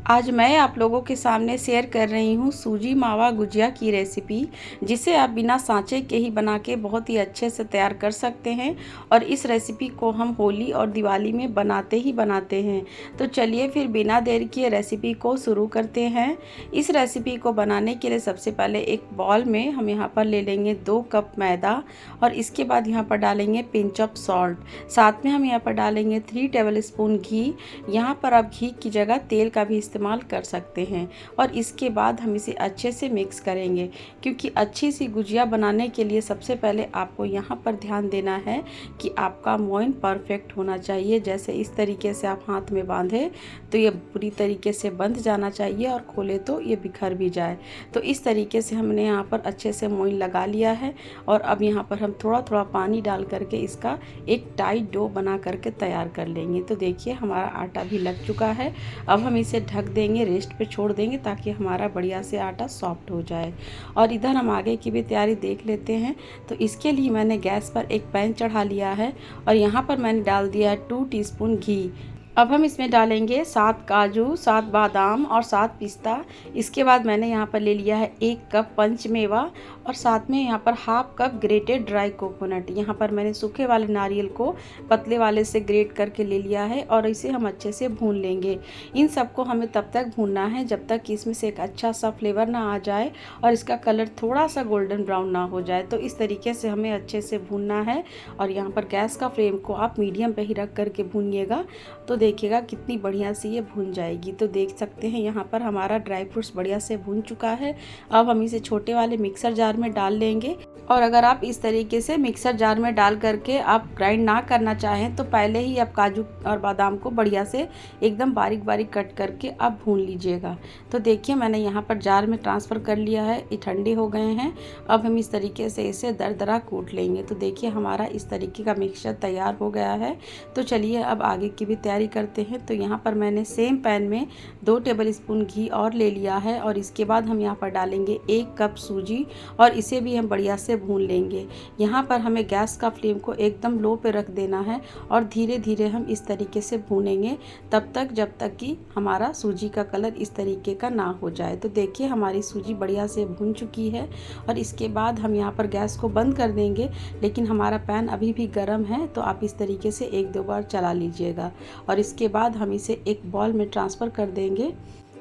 आज मैं आप लोगों के सामने शेयर कर रही हूँ सूजी मावा गुजिया की रेसिपी, जिसे आप बिना सांचे के ही बना के बहुत ही अच्छे से तैयार कर सकते हैं। और इस रेसिपी को हम होली और दिवाली में बनाते ही बनाते हैं। तो चलिए फिर बिना देर किए रेसिपी को शुरू करते हैं। इस रेसिपी को बनाने के लिए सबसे पहले एक बॉल में हम यहाँ पर ले लेंगे 2 कप मैदा, और इसके बाद यहाँ पर डालेंगे पिंच ऑफ सॉल्ट। साथ में हम यहाँ पर डालेंगे 3 टेबल स्पून घी। यहाँ पर आप घी की जगह तेल का भी इस्तेमाल कर सकते हैं। और इसके बाद हम इसे अच्छे से मिक्स करेंगे, क्योंकि अच्छी सी गुजिया बनाने के लिए सबसे पहले आपको यहाँ पर ध्यान देना है कि आपका मोइन परफेक्ट होना चाहिए। जैसे इस तरीके से आप हाथ में बांधे तो ये पूरी तरीके से बंध जाना चाहिए, और खोले तो ये बिखर भी जाए। तो इस तरीके से हमने यहाँ पर अच्छे से मोइन लगा लिया है। और अब यहाँ पर हम थोड़ा थोड़ा पानी डाल करके इसका एक टाइट डो बना करके तैयार कर लेंगे। तो देखिए हमारा आटा भी लग चुका है। अब हम इसे ढक देंगे, रेस्ट पे छोड़ देंगे, ताकि हमारा बढ़िया से आटा सॉफ्ट हो जाए। और इधर हम आगे की भी तैयारी देख लेते हैं। तो इसके लिए मैंने गैस पर एक पैन चढ़ा लिया है, और यहाँ पर मैंने डाल दिया है 2 टीस्पून घी। अब हम इसमें डालेंगे 7 काजू, 7 बादाम और 7 पिस्ता। इसके बाद मैंने यहाँ पर ले लिया है 1 कप पंचमेवा, और साथ में यहाँ पर half cup grated dry coconut. यहाँ पर मैंने सूखे वाले नारियल को पतले वाले से ग्रेट करके ले लिया है, और इसे हम अच्छे से भून लेंगे। इन सबको हमें तब तक भूनना है जब तक कि इसमें से एक अच्छा सा फ्लेवर ना आ जाए और इसका कलर थोड़ा सा गोल्डन ब्राउन ना हो जाए। तो इस तरीके से हमें अच्छे से भूनना है। और यहाँ पर गैस का फ्लेम को आप मीडियम पे ही रख करके भूनिएगा, तो देखिएगा कितनी बढ़िया से ये भून जाएगी। तो देख सकते हैं यहाँ पर हमारा ड्राई फ्रूट्स बढ़िया से भून चुका है। अब हम इसे छोटे वाले मिक्सर जार में डाल लेंगे। और अगर आप इस तरीके से मिक्सर जार में डाल करके आप ग्राइंड ना करना चाहें, तो पहले ही आप काजू और बादाम को बढ़िया से एकदम बारीक बारीक कट करके आप भून लीजिएगा। तो देखिए मैंने यहाँ पर जार में ट्रांसफ़र कर लिया है, ये ठंडे हो गए हैं। अब हम इस तरीके से इसे दरदरा कूट लेंगे। तो देखिए हमारा इस तरीके का मिक्सचर तैयार हो गया है। तो चलिए अब आगे की भी तैयारी करते हैं। तो यहाँ पर मैंने सेम पैन में 2 टेबल स्पून घी और ले लिया है, और इसके बाद हम यहाँ पर डालेंगे 1 कप सूजी, और इसे भी हम बढ़िया से भून लेंगे। यहाँ पर हमें गैस का फ्लेम को एकदम लो पे रख देना है, और धीरे धीरे हम इस तरीके से भूनेंगे तब तक जब तक कि हमारा सूजी का कलर इस तरीके का ना हो जाए। तो देखिए हमारी सूजी बढ़िया से भून चुकी है, और इसके बाद हम यहाँ पर गैस को बंद कर देंगे। लेकिन हमारा पैन अभी भी गर्म है, तो आप इस तरीके से 1-2 बार चला लीजिएगा। और इसके बाद हम इसे एक बॉल में ट्रांसफ़र कर देंगे।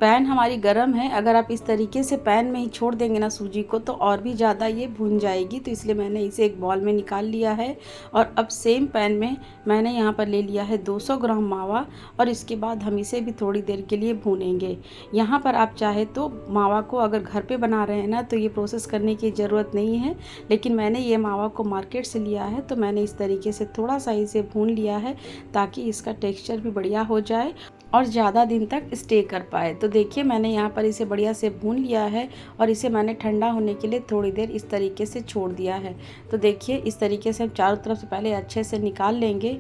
पैन हमारी गर्म है, अगर आप इस तरीके से पैन में ही छोड़ देंगे ना सूजी को, तो और भी ज़्यादा ये भून जाएगी। तो इसलिए मैंने इसे एक बॉल में निकाल लिया है। और अब सेम पैन में मैंने यहाँ पर ले लिया है 200 ग्राम मावा, और इसके बाद हम इसे भी थोड़ी देर के लिए भूनेंगे। यहाँ पर आप चाहे तो मावा को अगर घर पे बना रहे हैं ना, तो ये प्रोसेस करने की ज़रूरत नहीं है। लेकिन मैंने ये मावा को मार्केट से लिया है, तो मैंने इस तरीके से थोड़ा सा इसे भून लिया है, ताकि इसका टेक्स्चर भी बढ़िया हो जाए और ज़्यादा दिन तक स्टे कर पाए। तो देखिए मैंने यहाँ पर इसे बढ़िया से भून लिया है, और इसे मैंने ठंडा होने के लिए थोड़ी देर इस तरीके से छोड़ दिया है। तो देखिए इस तरीके से हम चारों तरफ से पहले अच्छे से निकाल लेंगे।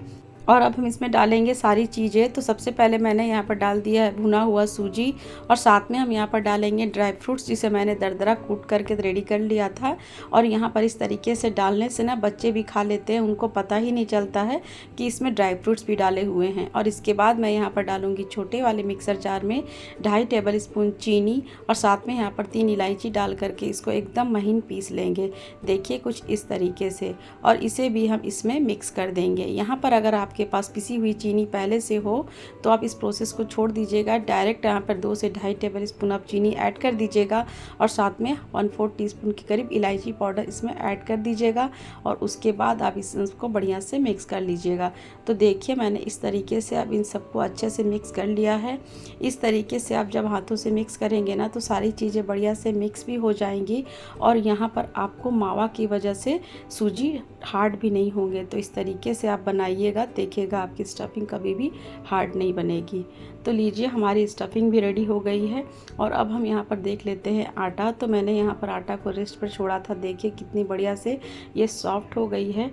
और अब हम इसमें डालेंगे सारी चीज़ें। तो सबसे पहले मैंने यहाँ पर डाल दिया है भुना हुआ सूजी, और साथ में हम यहाँ पर डालेंगे ड्राई फ्रूट्स, जिसे मैंने दरदरा कूट करके रेडी कर लिया था। और यहाँ पर इस तरीके से डालने से ना बच्चे भी खा लेते हैं, उनको पता ही नहीं चलता है कि इसमें ड्राई फ्रूट्स भी डाले हुए हैं। और इसके बाद मैं यहाँ पर डालूँगी छोटे वाले मिक्सर जार में 2.5 टेबल स्पून चीनी, और साथ में यहाँ पर 3 इलायची डाल करके इसको एकदम महीन पीस लेंगे। देखिए कुछ इस तरीके से, और इसे भी हम इसमें मिक्स कर देंगे। यहाँ पर अगर आपके पास पिसी हुई चीनी पहले से हो, तो आप इस प्रोसेस को छोड़ दीजिएगा। डायरेक्ट यहाँ पर 2 से 2.5 टेबल स्पून आप चीनी ऐड कर दीजिएगा, और साथ में 1/4 टीस्पून के करीब इलायची पाउडर इसमें ऐड कर दीजिएगा। और उसके बाद आप इसको बढ़िया से मिक्स कर लीजिएगा। तो देखिए मैंने इस तरीके से अब इन सबको अच्छे से मिक्स कर लिया है। इस तरीके से आप जब हाथों से मिक्स करेंगे ना, तो सारी चीज़ें बढ़िया से मिक्स भी हो जाएंगी, और यहाँ पर आपको मावा की वजह से सूजी हार्ड भी नहीं होंगे। तो इस तरीके से आप बनाइएगा, देखिएगा आपकी स्टफिंग कभी भी हार्ड नहीं बनेगी। तो लीजिए हमारी स्टफिंग भी रेडी हो गई है। और अब हम यहाँ पर देख लेते हैं आटा। तो मैंने यहाँ पर आटा को रेस्ट पर छोड़ा था, देखिए कितनी बढ़िया से ये सॉफ्ट हो गई है।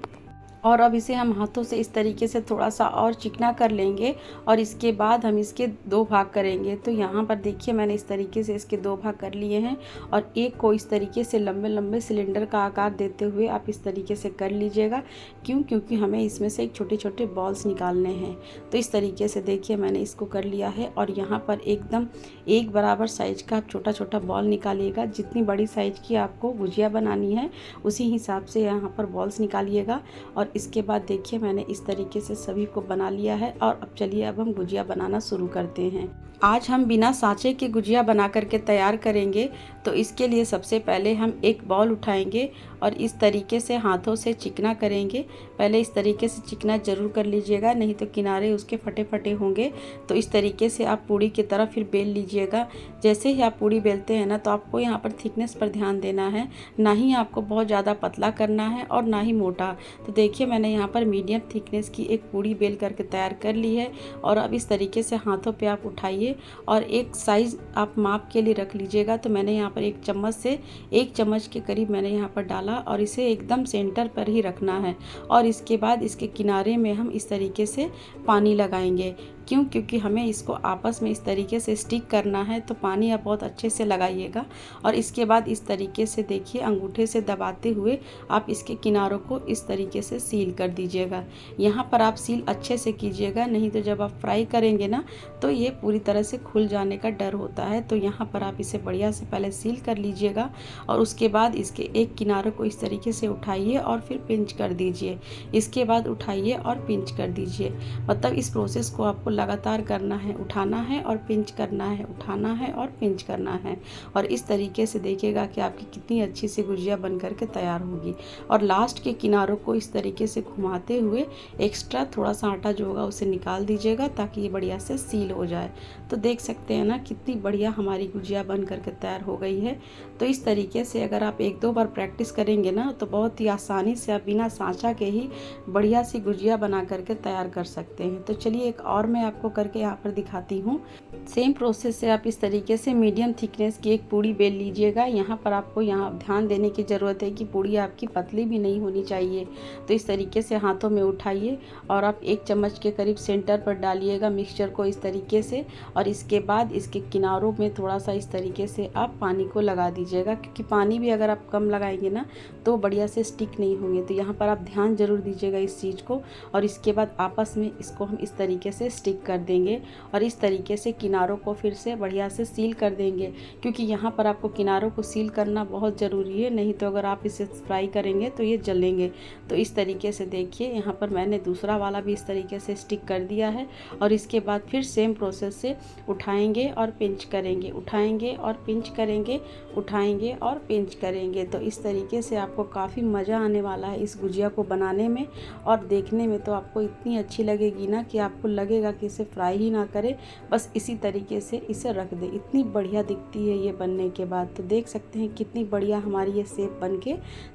और अब इसे हम हाथों से इस तरीके से थोड़ा-सा और चिकना कर लेंगे और इसके बाद हम इसके 2 भाग करेंगे। तो यहाँ पर देखिए मैंने इस तरीके से इसके 2 भाग कर लिए हैं और एक को इस तरीके से लंबे-लंबे सिलेंडर का आकार देते हुए आप इस तरीके से कर लीजिएगा। क्यों? क्योंकि हमें इसमें से एक छोटे-छोटे बॉल्स निकालने हैं। तो इस तरीके से देखिए मैंने इसको कर लिया है और यहाँ पर एकदम एक बराबर साइज़ का आप छोटा-छोटा बॉल निकालिएगा। जितनी बड़ी साइज़ की आपको गुजिया बनानी है उसी हिसाब से यहाँ पर बॉल्स निकालिएगा। और इसके बाद देखिए मैंने इस तरीके से सभी को बना लिया है और अब चलिए अब हम गुजिया बनाना शुरू करते हैं। आज हम बिना सांचे के गुजिया बना करके तैयार करेंगे। तो इसके लिए सबसे पहले हम एक बॉल उठाएंगे और इस तरीके से हाथों से चिकना करेंगे। पहले इस तरीके से चिकना ज़रूर कर लीजिएगा, नहीं तो किनारे उसके फटे-फटे होंगे। तो इस तरीके से आप पूड़ी की तरह फिर बेल लीजिएगा। जैसे ही आप पूड़ी बेलते हैं ना, तो आपको यहाँ पर थिकनेस पर ध्यान देना है, ना ही आपको बहुत ज़्यादा पतला करना है और ना ही मोटा। तो देखिए मैंने यहाँ पर मीडियम थिकनेस की एक पूड़ी बेल करके तैयार कर ली है। और अब इस तरीके से हाथों पे आप उठाइए और एक साइज़ आप माप के लिए रख लीजिएगा। तो मैंने यहाँ पर एक चम्मच से 1 चम्मच के करीब मैंने यहाँ पर डाला और इसे एकदम सेंटर पर ही रखना है। और इसके बाद इसके किनारे में हम इस तरीके से पानी लगाएंगे। क्यों? क्योंकि हमें इसको आपस में इस तरीके से स्टिक करना है। तो पानी आप बहुत अच्छे से लगाइएगा और इसके बाद इस तरीके से देखिए अंगूठे से दबाते हुए आप इसके किनारों को इस तरीके से सील कर दीजिएगा। यहाँ पर आप सील अच्छे से कीजिएगा, नहीं तो जब आप फ्राई करेंगे ना तो ये पूरी तरह से खुल जाने का डर होता है। तो यहाँ पर आप इसे बढ़िया से पहले सील कर लीजिएगा और उसके बाद इसके एक किनारों को इस तरीके से उठाइए और फिर पिंच कर दीजिए। इसके बाद उठाइए और पिंच कर दीजिए। मतलब इस प्रोसेस को आपको लगातार करना है, उठाना है और पिंच करना है, उठाना है और पिंच करना है। और इस तरीके से देखिएगा कि आपकी कितनी अच्छी सी गुजिया बन करके तैयार होगी। और लास्ट के किनारों को इस तरीके से घुमाते हुए एक्स्ट्रा थोड़ा सा आटा जो होगा उसे निकाल दीजिएगा ताकि ये बढ़िया से सील हो जाए। तो देख सकते हैं ना कितनी बढ़िया हमारी गुजिया बन करके तैयार हो गई है। तो इस तरीके से अगर आप 1-2 बार प्रैक्टिस करेंगे ना तो बहुत ही आसानी से आप बिना सांचा के ही बढ़िया सी गुजिया बना करके तैयार कर सकते हैं। तो चलिए एक और मैं आपको करके यहाँ पर दिखाती हूँ। सेम प्रोसेस से आप इस तरीके से मीडियम थिकनेस की एक पूड़ी बेल लीजिएगा। यहाँ पर आपको यहाँ ध्यान देने की ज़रूरत है कि पूड़ी आपकी पतली भी नहीं होनी चाहिए। तो इस तरीके से हाथों में उठाइए और आप 1 चम्मच के करीब सेंटर पर डालिएगा मिक्सचर को इस तरीके से। और इसके बाद इसके किनारों में थोड़ा सा इस तरीके से आप पानी को लगा दीजिएगा, क्योंकि पानी भी अगर आप कम लगाएंगे ना तो बढ़िया से स्टिक नहीं होंगे। तो यहाँ पर आप ध्यान ज़रूर दीजिएगा इस चीज़ को। और इसके बाद आपस में इसको हम इस तरीके से स्टिक कर देंगे और इस तरीके से किनारों को फिर से बढ़िया से सील कर देंगे, क्योंकि यहाँ पर आपको किनारों को सील करना बहुत ज़रूरी है, नहीं तो अगर आप इसे फ्राई करेंगे तो ये जलेंगे। तो इस तरीके से देखिए यहाँ पर मैंने दूसरा वाला भी इस तरीके से स्टिक कर दिया है। और इसके बाद फिर सेम प्रोसेस से उठाएंगे और पिंच करेंगे, उठाएंगे और पिंच करेंगे, उठाएंगे और पिंच करेंगे। तो इस तरीके से आपको काफ़ी मज़ा आने वाला है इस गुजिया को बनाने में और देखने में। तो आपको इतनी अच्छी लगेगी ना कि आपको लगेगा कि इसे फ्राई ही ना करें, बस इसी तरीके से इसे रख दें। इतनी बढ़िया दिखती है ये बनने के बाद। तो देख सकते हैं कितनी बढ़िया हमारी ये शेप बन के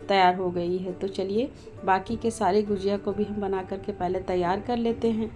तैयार हो गई है। तो चलिए बाकी के सारे गुजिया को भी हम बना करके पहले तैयार कर लेते हैं।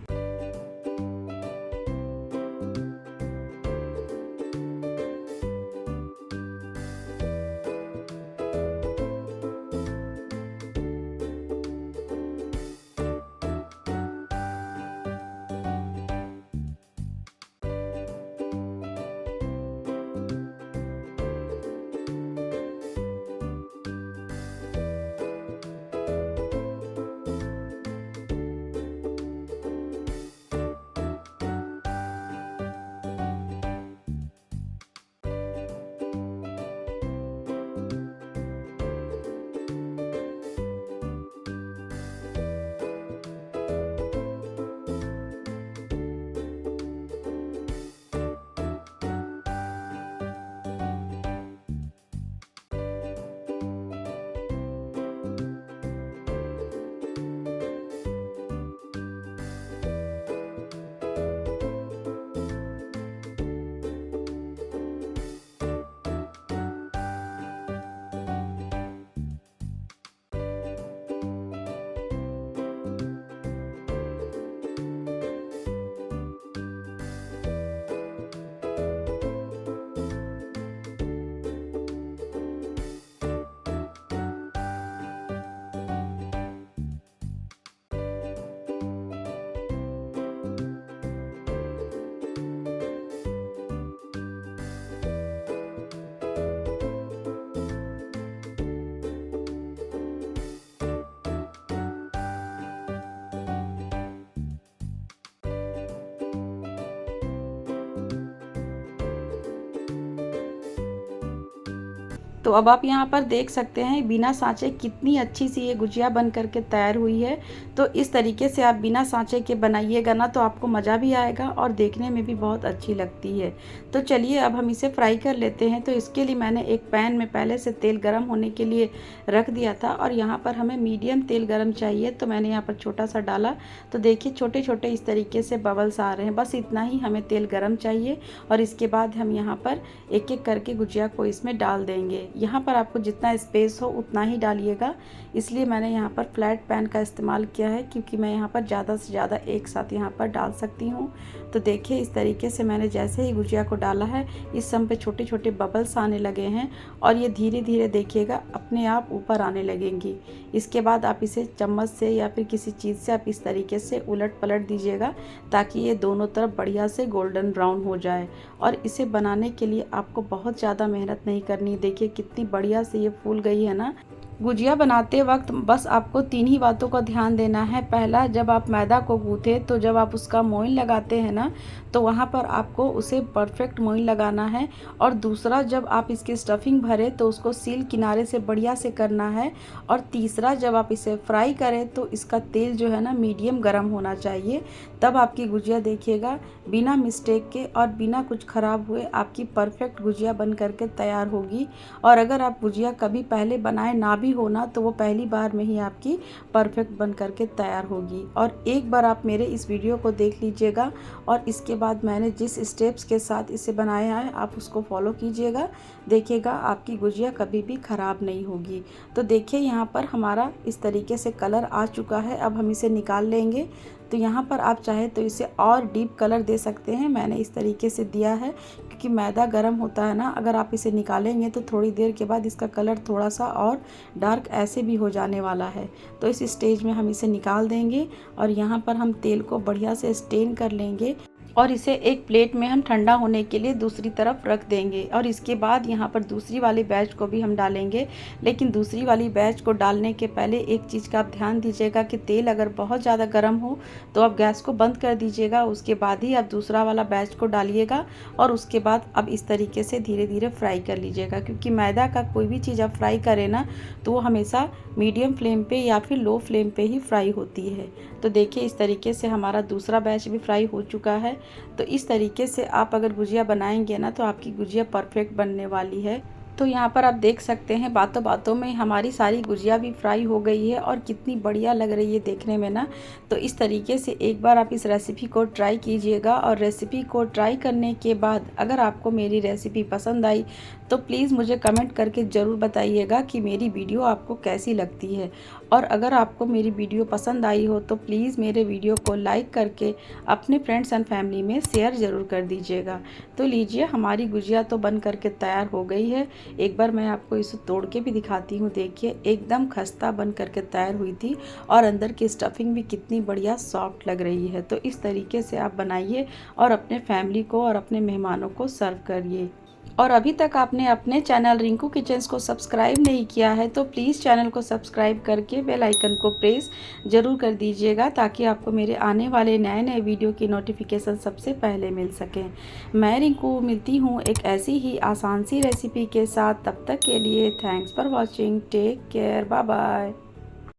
तो अब आप यहाँ पर देख सकते हैं बिना सांचे कितनी अच्छी सी ये गुजिया बन करके तैयार हुई है। तो इस तरीके से आप बिना सांचे के बनाइएगा ना तो आपको मज़ा भी आएगा और देखने में भी बहुत अच्छी लगती है। तो चलिए अब हम इसे फ्राई कर लेते हैं। तो इसके लिए मैंने एक पैन में पहले से तेल गर्म होने के लिए रख दिया था और यहाँ पर हमें मीडियम तेल गर्म चाहिए, तो मैंने यहाँ पर छोटा सा डाला। तो देखिए छोटे छोटे इस तरीके से बबल्स आ रहे हैं, बस इतना ही हमें तेल गर्म चाहिए। और इसके बाद हम यहाँ पर एक एक करके गुजिया को इसमें डाल देंगे। यहाँ पर आपको जितना स्पेस हो उतना ही डालिएगा, इसलिए मैंने यहाँ पर फ्लैट पैन का इस्तेमाल किया है क्योंकि मैं यहाँ पर ज़्यादा से ज़्यादा एक साथ यहाँ पर डाल सकती हूँ। तो देखिए इस तरीके से मैंने जैसे ही गुजिया को डाला है इस सम पे छोटे छोटे बबल्स आने लगे हैं और ये धीरे धीरे देखिएगा अपने आप ऊपर आने लगेंगी। इसके बाद आप इसे चम्मच से या फिर किसी चीज़ से आप इस तरीके से उलट पलट दीजिएगा ताकि ये दोनों तरफ बढ़िया से गोल्डन ब्राउन हो जाए। और इसे बनाने के लिए आपको बहुत ज़्यादा मेहनत नहीं करनी। देखिए कितनी बढ़िया से ये फूल गई है ना। गुजिया बनाते वक्त बस आपको 3 ही बातों का ध्यान देना है। पहला, जब आप मैदा को गूँथे तो जब आप उसका मोइन लगाते हैं ना तो वहाँ पर आपको उसे परफेक्ट मोइन लगाना है। और दूसरा, जब आप इसकी स्टफिंग भरें तो उसको सील किनारे से बढ़िया से करना है। और तीसरा, जब आप इसे फ्राई करें तो इसका तेल जो है ना मीडियम गर्म होना चाहिए, तब आपकी गुजिया देखिएगा बिना मिस्टेक के और बिना कुछ ख़राब हुए आपकी परफेक्ट गुजिया बन करके तैयार होगी। और अगर आप गुजिया कभी पहले बनाए ना भी हो ना तो वो पहली बार में ही आपकी परफेक्ट बन करके तैयार होगी। और एक बार आप मेरे इस वीडियो को देख लीजिएगा और इसके बाद मैंने जिस स्टेप्स के साथ इसे बनाया है आप उसको फॉलो कीजिएगा, देखिएगा आपकी गुजिया कभी भी ख़राब नहीं होगी। तो देखिए यहाँ पर हमारा इस तरीके से कलर आ चुका है। अब हम इसे निकाल लेंगे। तो यहाँ पर आप चाहे तो इसे और डीप कलर दे सकते हैं, मैंने इस तरीके से दिया है क्योंकि मैदा गर्म होता है ना। अगर आप इसे निकालेंगे तो थोड़ी देर के बाद इसका कलर थोड़ा सा और डार्क ऐसे भी हो जाने वाला है। तो इस स्टेज में हम इसे निकाल देंगे और यहाँ पर हम तेल को बढ़िया से स्टेन कर लेंगे और इसे एक प्लेट में हम ठंडा होने के लिए दूसरी तरफ रख देंगे। और इसके बाद यहाँ पर दूसरी वाली बैच को भी हम डालेंगे। लेकिन दूसरी वाली बैच को डालने के पहले एक चीज़ का आप ध्यान दीजिएगा कि तेल अगर बहुत ज़्यादा गर्म हो तो आप गैस को बंद कर दीजिएगा, उसके बाद ही आप दूसरा वाला बैच को डालिएगा। और उसके बाद अब इस तरीके से धीरे धीरे फ्राई कर लीजिएगा, क्योंकि मैदा का कोई भी चीज़ आप फ्राई करें ना तो वो हमेशा मीडियम फ्लेम पे या फिर लो फ्लेम पे ही फ्राई होती है। तो देखिए इस तरीके से हमारा दूसरा बैच भी फ्राई हो चुका है। तो इस तरीके से आप अगर गुजिया बनाएंगे ना तो आपकी गुजिया परफेक्ट बनने वाली है। तो यहाँ पर आप देख सकते हैं बातों बातों में हमारी सारी गुजिया भी फ्राई हो गई है और कितनी बढ़िया लग रही है देखने में ना। तो इस तरीके से एक बार आप इस रेसिपी को ट्राई कीजिएगा। और रेसिपी को ट्राई करने के बाद अगर आपको मेरी रेसिपी पसंद आई तो प्लीज़ मुझे कमेंट करके ज़रूर बताइएगा कि मेरी वीडियो आपको कैसी लगती है। और अगर आपको मेरी वीडियो पसंद आई हो तो प्लीज़ मेरे वीडियो को लाइक करके अपने फ्रेंड्स एंड फैमिली में शेयर ज़रूर कर दीजिएगा। तो लीजिए हमारी गुजिया तो बन करके तैयार हो गई है। एक बार मैं आपको इसे तोड़ के भी दिखाती हूँ। देखिए एकदम खस्ता बन करके तैयार हुई थी और अंदर की स्टफिंग भी कितनी बढ़िया सॉफ्ट लग रही है। तो इस तरीके से आप बनाइए और अपने फैमिली को और अपने मेहमानों को सर्व करिए। और अभी तक आपने अपने चैनल रिंकू किचन्स को सब्सक्राइब नहीं किया है तो प्लीज़ चैनल को सब्सक्राइब करके बेल आइकन को प्रेस ज़रूर कर दीजिएगा, ताकि आपको मेरे आने वाले नए नए वीडियो की नोटिफिकेशन सबसे पहले मिल सकें। मैं रिंकू मिलती हूँ एक ऐसी ही आसान सी रेसिपी के साथ। तब तक के लिए thanks for watching, take care, bye bye.